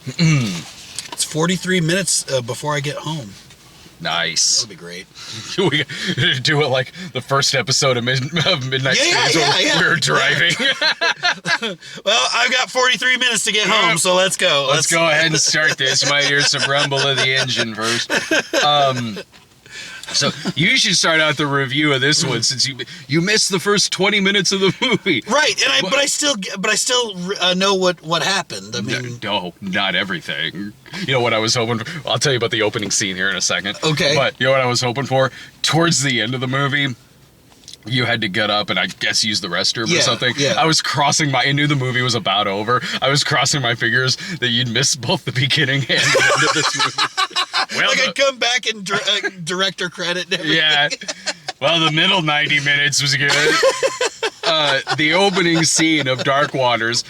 It's 43 minutes before I get home. Nice. That'll be great. We do it like the first episode of Midnight Stays where we were driving. Well, I've got 43 minutes to get home, so let's go. Let's go ahead and start this. Might hear some rumble of the engine first. So you should start out the review of this one since you missed the first 20 minutes of the movie. Right, and but I still know what happened. I mean, no, not everything. You know what I was hoping for? I'll tell you about the opening scene here in a second. Okay. But you know what I was hoping for? Towards the end of the movie, you had to get up and I guess use the restroom or something. Yeah. I was crossing I knew the movie was about over. I was crossing my fingers that you'd miss both the beginning and the end of this movie. Well, I'd come back and director credit and everything. Yeah. Well, the middle 90 minutes was good. The opening scene of Dark Waters,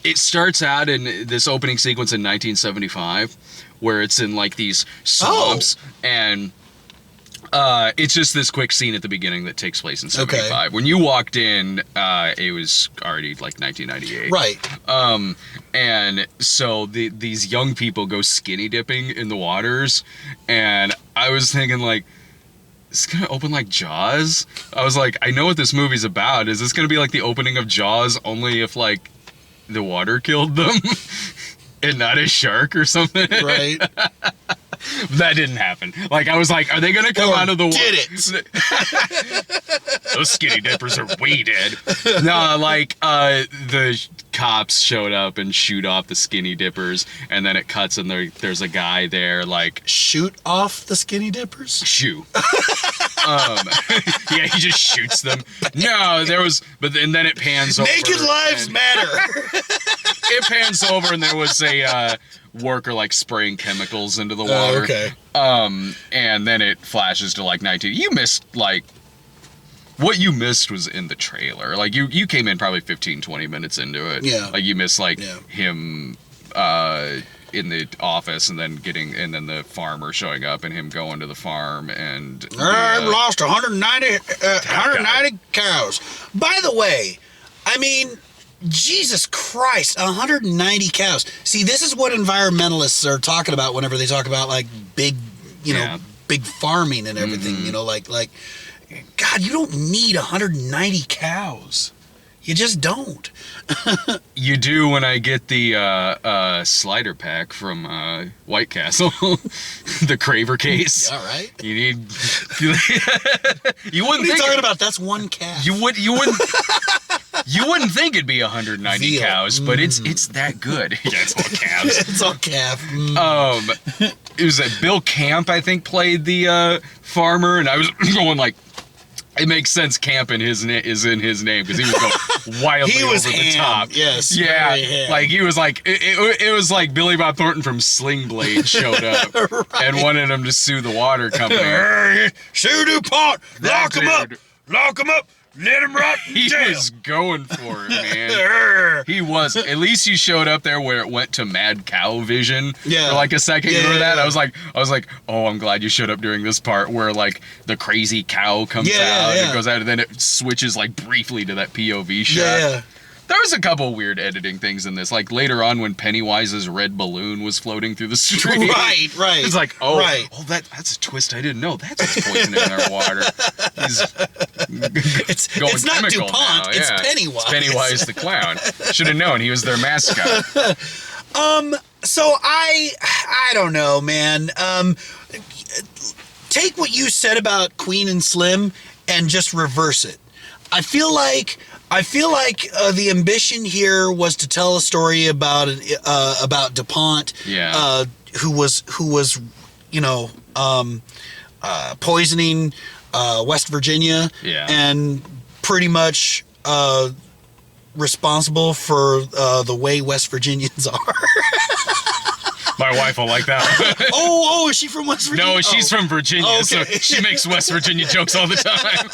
it starts out in this opening sequence in 1975 where it's in like these swamps and it's just this quick scene at the beginning that takes place in 75. Okay. When you walked in, it was already like 1998. Right. And so these young people go skinny dipping in the waters, and I was thinking like, it's gonna open like Jaws? I was like, I know what this movie's about. Is this gonna be like the opening of Jaws only if like the water killed them? And not a shark or something? Right. That didn't happen. Like, I was like, are they going to come out of the water? Did it? Those skinny dippers are way dead. No, like, the cops showed up and shoot off the skinny dippers, and then it cuts and there's a guy there, like... Shoot off the skinny dippers? Shoot. Yeah, he just shoots them. No, and then it pans over. Naked lives matter. It pans over and there was a worker like spraying chemicals into the water. Okay. And then it flashes to like 19. You missed like what you missed was in the trailer. Like you came in probably 15, 20 minutes into it. Yeah. Like you missed like him in the office and then the farmer showing up and him going to the farm and I've lost 190 cows. By the way, I mean, Jesus Christ, 190 cows. See, this is what environmentalists are talking about whenever they talk about like big, big farming and everything, like God, you don't need 190 cows. You just don't. You do when I get the slider pack from White Castle, the Craver case. All right. You need. You wouldn't. What are you talking about? That's one calf. You wouldn't. You wouldn't think it'd be 190 Veal. cows, but it's that good. Yeah, it's all calves. It's all calf. It was Bill Camp, I think, played the farmer, and I was going like. It makes sense. Camp is in his name because he was going wildly over the top. Yes. Yeah. Like he was like it was like Billy Bob Thornton from Sling Blade showed up and wanted him to sue the water company. Sue DuPont, lock him up, let him rot in He jail. was going for it, man. He was. At least you showed up there where it went to Mad Cow Vision for like a second. You remember that? I was like, oh, I'm glad you showed up during this part where like the crazy cow comes out and it goes out and then it switches like briefly to that POV shot. Yeah. There was a couple weird editing things in this. Like later on when Pennywise's red balloon was floating through the street. Right. It's like, that's a twist I didn't know. That's what's poisoning our water. It's not DuPont, now. it's Pennywise. It's Pennywise the clown. Should have known he was their mascot. So I don't know, man. Take what you said about Queen and Slim and just reverse it. I feel like the ambition here was to tell a story about DuPont, who was poisoning West Virginia, and pretty much responsible for the way West Virginians are. My wife will like that. Oh, is she from West Virginia? No, she's from Virginia, so she makes West Virginia jokes all the time.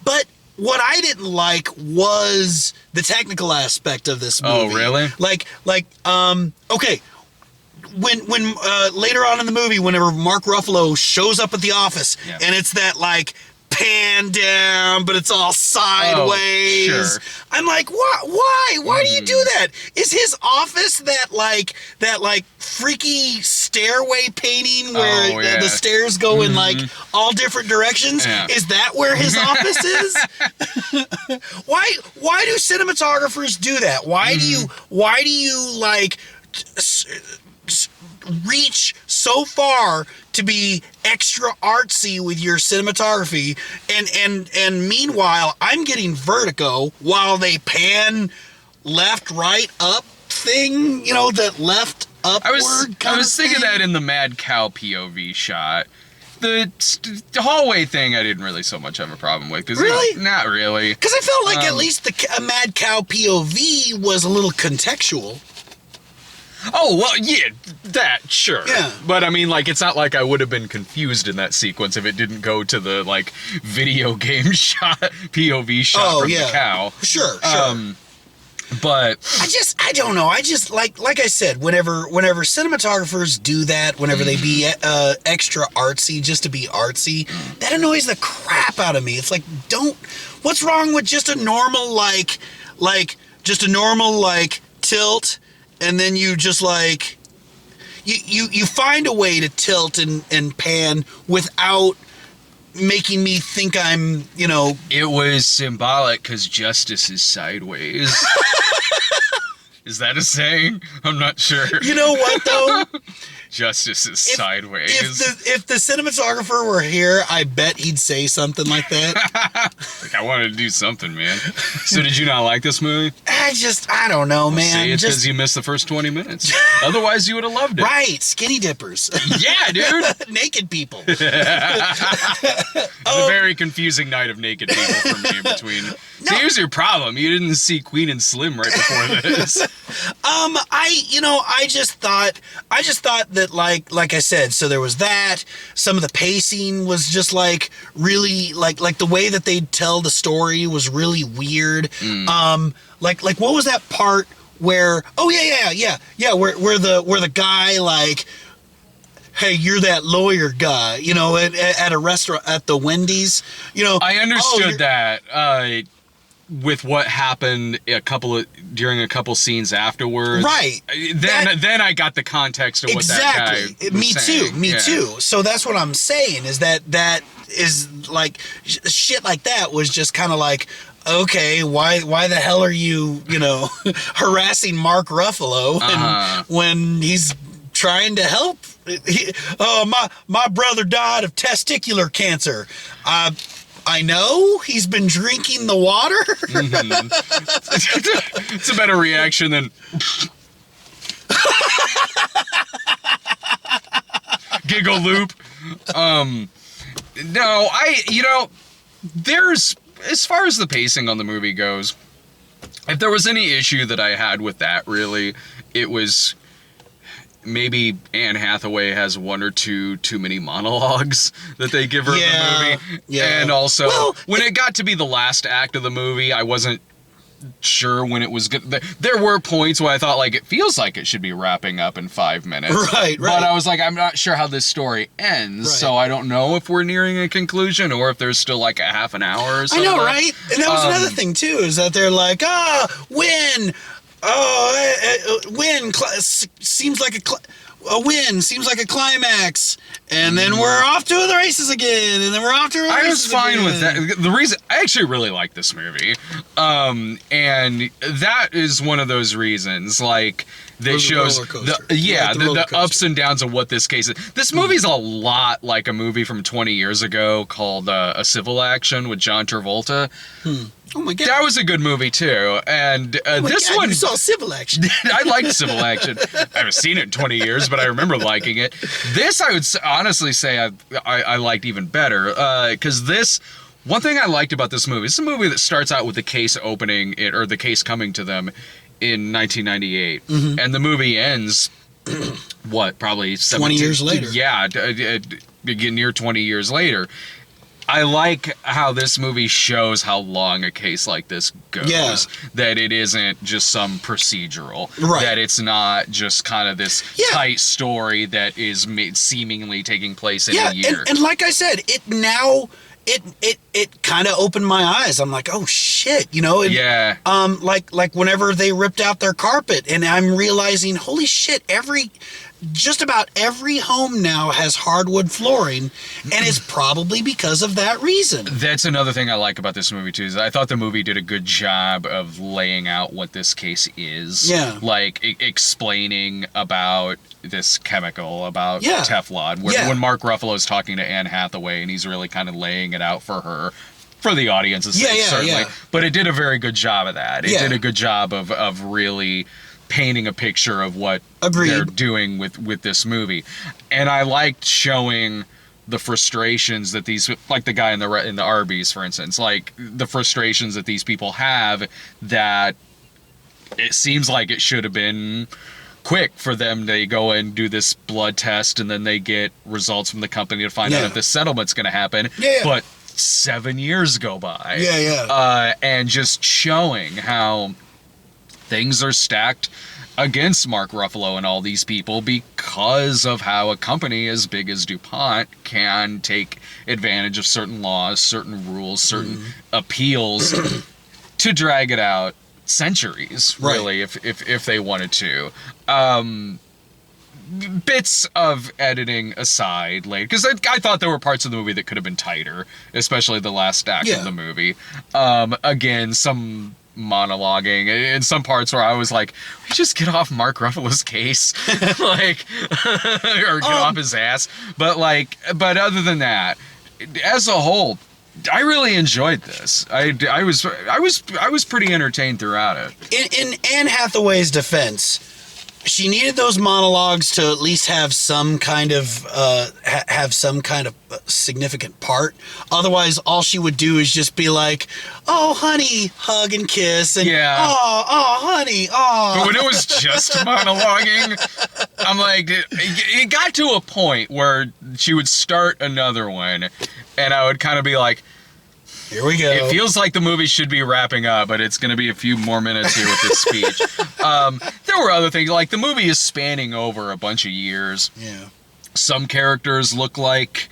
But what I didn't like was the technical aspect of this movie. Oh, really? Okay. When later on in the movie, whenever Mark Ruffalo shows up at the office and it's that like pan down, but it's all sideways. Sure. I'm like, why? Why do you do that? Is his office that freaky stairway painting where the stairs go in like all different directions? Yeah. Is that where his office is? Why do cinematographers do that? Why do you like reach so far to be extra artsy with your cinematography, and meanwhile I'm getting vertigo while they pan left, right, up thing, that left upward I was thinking that in the Mad Cow POV shot. The hallway thing I didn't really so much have a problem with. Really? Not really. Because I felt like at least a Mad Cow POV was a little contextual. Oh, well, yeah, that, sure. Yeah. But, I mean, like, it's not like I would have been confused in that sequence if it didn't go to the, like, video game shot, POV shot from the cow. Sure. But I don't know. I just like I said, whenever cinematographers do that, whenever they be extra artsy just to be artsy, that annoys the crap out of me. It's like, what's wrong with just a normal tilt, and then you just like you find a way to tilt and pan without making me think I'm, it was symbolic because justice is sideways. Is that a saying? I'm not sure. You know what, though? Justice is sideways. If the cinematographer were here, I bet he'd say something like that. Like, I wanted to do something, man. So did you not like this movie? I don't know, man. See, it's because you missed the first 20 minutes. Otherwise, you would have loved it. Right, skinny dippers. Yeah, dude. Naked people. It's a very confusing night of naked people for me between. No. So here's your problem. You didn't see Queen and Slim right before this. I just thought that like I said, so there was that. Some of the pacing was just like really like the way that they'd tell the story was really weird. Like what was that part where where the guy like, hey, you're that lawyer guy, at a restaurant at the Wendy's, I understood that. With what happened during a couple scenes afterwards, right? Then I got the context of what that guy was saying. Me too. So that's what I'm saying is that is like shit like that was just kind of like, okay, why the hell are you harassing Mark Ruffalo when he's trying to help? My brother died of testicular cancer. I know he's been drinking the water. It's a better reaction than giggle loop. No, there's, as far as the pacing on the movie goes, if there was any issue that I had with that, really, it was maybe Anne Hathaway has one or two too many monologues that they give her in the movie. Yeah. And also, when it got to be the last act of the movie, I wasn't sure when it was good. There were points where I thought, like, it feels like it should be wrapping up in 5 minutes. Right. But I was like, I'm not sure how this story ends, so I don't know if we're nearing a conclusion or if there's still like a half an hour or something. I know, right? And that was another thing, too, is that they're like, win! Win seems like a win seems like a climax, and then we're off to the races again, and then we're off to the races. I was fine with that. The reason I actually really like this movie, and that is one of those reasons, like, that shows the ups and downs of what this case is. This movie's a lot like a movie from 20 years ago called A Civil Action with John Travolta. Oh my God. That was a good movie too, and this one. You saw Civil Action. I liked Civil Action. I haven't seen it in 20 years, but I remember liking it. This, I would honestly say, I liked even better, because this. One thing I liked about this movie. It's a movie that starts out with the case opening or the case coming to them in 1998, and the movie ends. What? Probably 20 years later. Yeah, near 20 years later. I like how this movie shows how long a case like this goes. Yeah. That it isn't just some procedural. Right. That it's not just kind of this tight story that is seemingly taking place in a year. And like I said, it now it kind of opened my eyes. I'm like, oh shit, you know? Yeah. Like whenever they ripped out their carpet, and I'm realizing, holy shit, just about every home now has hardwood flooring, and it's probably because of that reason. That's another thing I like about this movie too, is I thought the movie did a good job of laying out what this case is. Yeah. Like explaining about this chemical, about Yeah. Teflon. Yeah. When Mark Ruffalo is talking to Anne Hathaway, and he's really kind of laying it out for her. For the audience's sake, certainly. Yeah. But it did a very good job of that. It Yeah. did a good job of really painting a picture of what Agreed. they're doing with this movie. And I liked showing the frustrations that these, like the guy in the Arby's, for instance, like the frustrations that these people have, that it seems like it should have been quick for them. They go and do this blood test, and then they get results from the company to find out Yeah. if the settlement's going to happen. Yeah. But 7 years go by. Yeah. And just showing how things are stacked against Mark Ruffalo and all these people because of how a company as big as DuPont can take advantage of certain laws, certain rules, certain appeals to drag it out centuries, Right. really, if they wanted to. Bits of editing aside, like, because I thought there were parts of the movie that could have been tighter, especially the last act Yeah. of the movie. Again, some monologuing in some parts where I was like, we just get off Mark Ruffalo's case, like, or get off his ass. But other than that, as a whole, I really enjoyed this. I was pretty entertained throughout it. In Anne Hathaway's defense, she needed those monologues to at least have some kind of significant part. Otherwise, all she would do is just be like, "Oh, honey," hug and kiss, and Yeah. "Oh, honey, oh." But when it was just monologuing, I'm like, it got to a point where she would start another one, and I would kind of be like, Here we go. it feels like the movie should be wrapping up, but it's going to be a few more minutes here with this speech. There were other things, like the movie is spanning over a bunch of years. Yeah. Some characters look like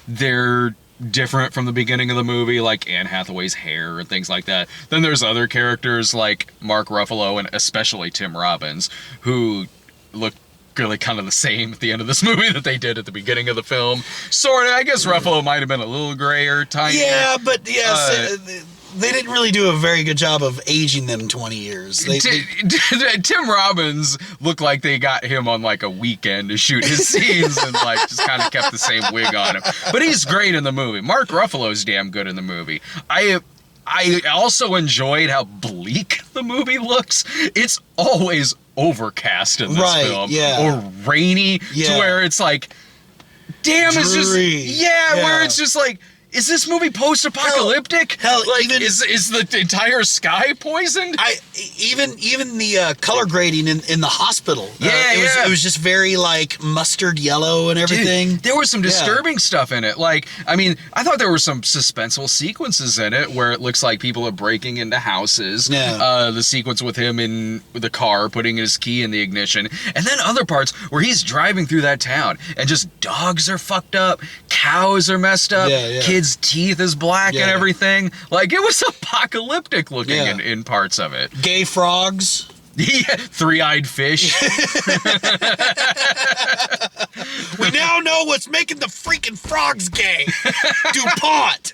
they're different from the beginning of the movie, like Anne Hathaway's hair and things like that. Then there's other characters like Mark Ruffalo and especially Tim Robbins, who look really kind of the same at the end of this movie that they did at the beginning of the film. Sort of. I guess Ruffalo might have been a little grayer, tinier. Yeah, but yes, they didn't really do a very good job of aging them 20 years. Tim Robbins looked like they got him on like a weekend to shoot his scenes and like just kind of kept the same wig on him. But he's great in the movie. Mark Ruffalo's damn good in the movie. I also enjoyed how bleak the movie looks. It's always overcast in this film. Yeah. Or rainy, Yeah. to where it's like, damn, it's just, Dreary. yeah, where it's just like, is this movie post-apocalyptic? Hell, like, even- is the entire sky poisoned? Even the color grading in the hospital. Yeah, it was just very like mustard yellow and everything. Dude, there was some disturbing stuff in it. Like, I mean, I thought there were some suspenseful sequences in it where it looks like people are breaking into houses. Yeah. The sequence with him in the car, putting his key in the ignition. And then other parts where he's driving through that town and just dogs are fucked up, cows are messed up, Yeah. kids' teeth is black and Yeah. everything. Like, it was apocalyptic looking Yeah. in parts of it. Gay frogs. Yeah, three-eyed fish. We now know what's making the freaking frogs gay. DuPont.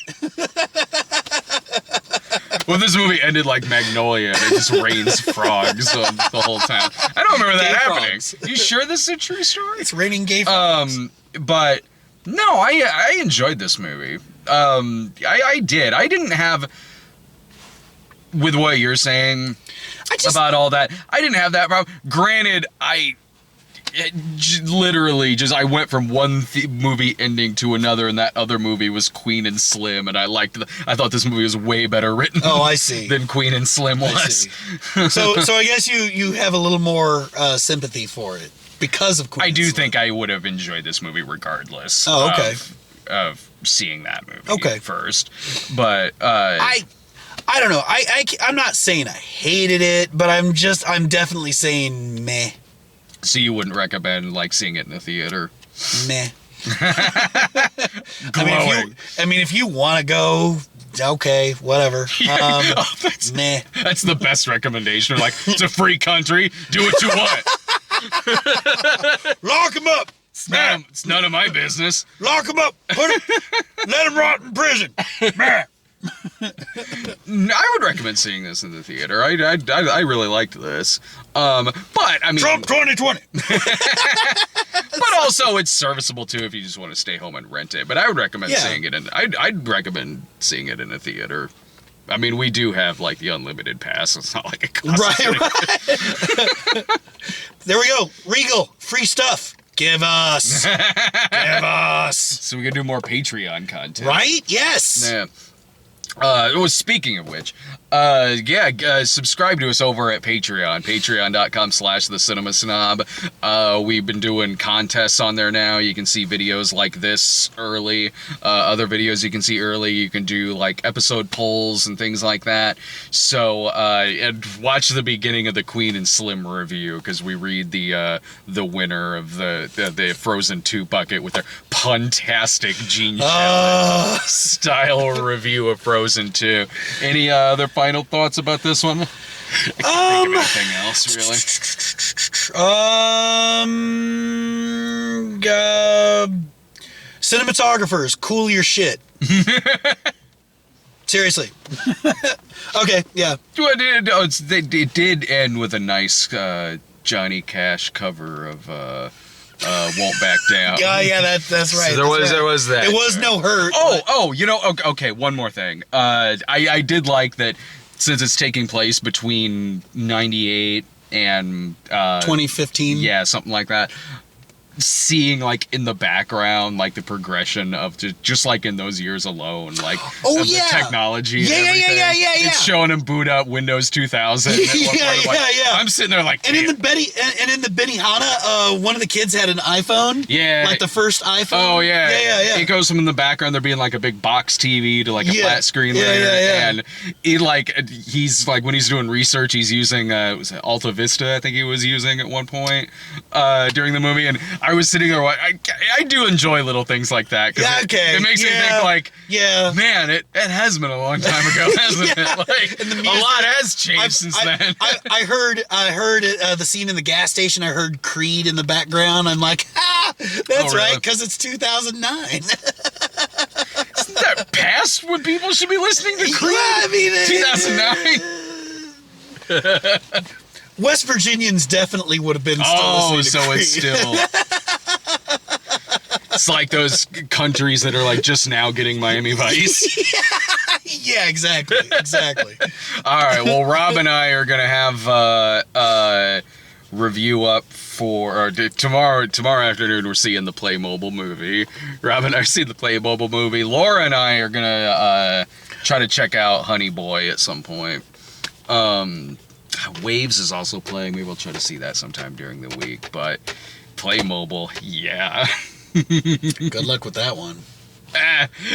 Well, this movie ended like Magnolia, and it just rains frogs the whole time. I don't remember that Gay happening. frogs. You sure this is a true story? It's raining gay frogs. But no, I enjoyed this movie. I did. I didn't have, with what you're saying about all that, I didn't have that problem. Granted, I went from one movie ending to another, and that other movie was Queen and Slim, and I thought this movie was way better written. Oh, I see. Than Queen and Slim was. I see. So I guess you have a little more sympathy for it because of Queen I and do Slim. think I would have enjoyed this movie regardless. Oh, okay. Of seeing that movie Okay. first, but I don't know. I'm not saying I hated it, but I'm definitely saying meh. so you wouldn't recommend like seeing it in the theater? Meh. Glowing. If you want to go, okay, whatever. Meh. That's the best recommendation. Like, it's a free country. Do what you want. Lock him up. It's none of my business. Lock him up. Let him rot in prison. I would recommend seeing this in the theater. I really liked this. But I mean, Trump 2020. But also it's serviceable too if you just want to stay home and rent it. But I would recommend seeing it I'd recommend seeing it in a theater. I mean, we do have like the unlimited pass. It's not like it costs right. There we go. Regal, free stuff. Give us. Give us. So we can do more Patreon content. Right? Yes. Yeah. Speaking of which, subscribe to us over at Patreon, patreon.com/thecinemasnob. We've been doing contests on there now. You can see videos like this early, other videos you can see early. You can do like episode polls and things like that. So, and watch the beginning of the Queen and Slim review, because we read the winner of the Frozen 2 bucket with their puntastic Gene Shalit style review of Frozen 2. Any other final thoughts about this one? I can't think of anything else, really. Cinematographers, cool your shit. Seriously. Okay, yeah. It did end with a nice Johnny Cash cover of Won't Back Down. Yeah, that's right. So there was that. It was no hurt. Okay, one more thing. I did like that, since it's taking place between 98 and 2015. Yeah, something like that. Seeing like in the background like the progression of just like in those years alone, like the technology and everything. Yeah. It's showing him boot up Windows 2000. I'm sitting there like, and in the Benihana, one of the kids had an iPhone. Yeah, like the first iPhone. Oh yeah. It goes from in the background there being like a big box TV to like a flat screen later, and he's like, when he's doing research, he's using was it Alta Vista? I think he was using at one point during the movie, and I was sitting there. I do enjoy little things like that. It makes me think like, man, it has been a long time ago, hasn't it? Like, a lot has changed since then. I heard the scene in the gas station. I heard Creed in the background. I'm like, that's right, because it's 2009. Isn't that past when people should be listening to Creed? Yeah, I mean, 2009. West Virginians definitely would have been still listening to Creed. It's still... It's like those countries that are like just now getting Miami Vice. Yeah, exactly. All right, well, Rob and I are going to have a review up for tomorrow afternoon. We're seeing the Playmobil movie. Rob and I are seeing the Playmobil movie. Laura and I are going to try to check out Honey Boy at some point. Waves is also playing. Maybe we'll try to see that sometime during the week. But Playmobil, yeah. Good luck with that one.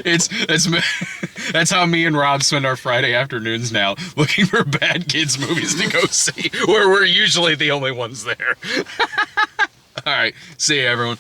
That's how me and Rob spend our Friday afternoons now, looking for bad kids movies to go see, where we're usually the only ones there. All right, see you, everyone.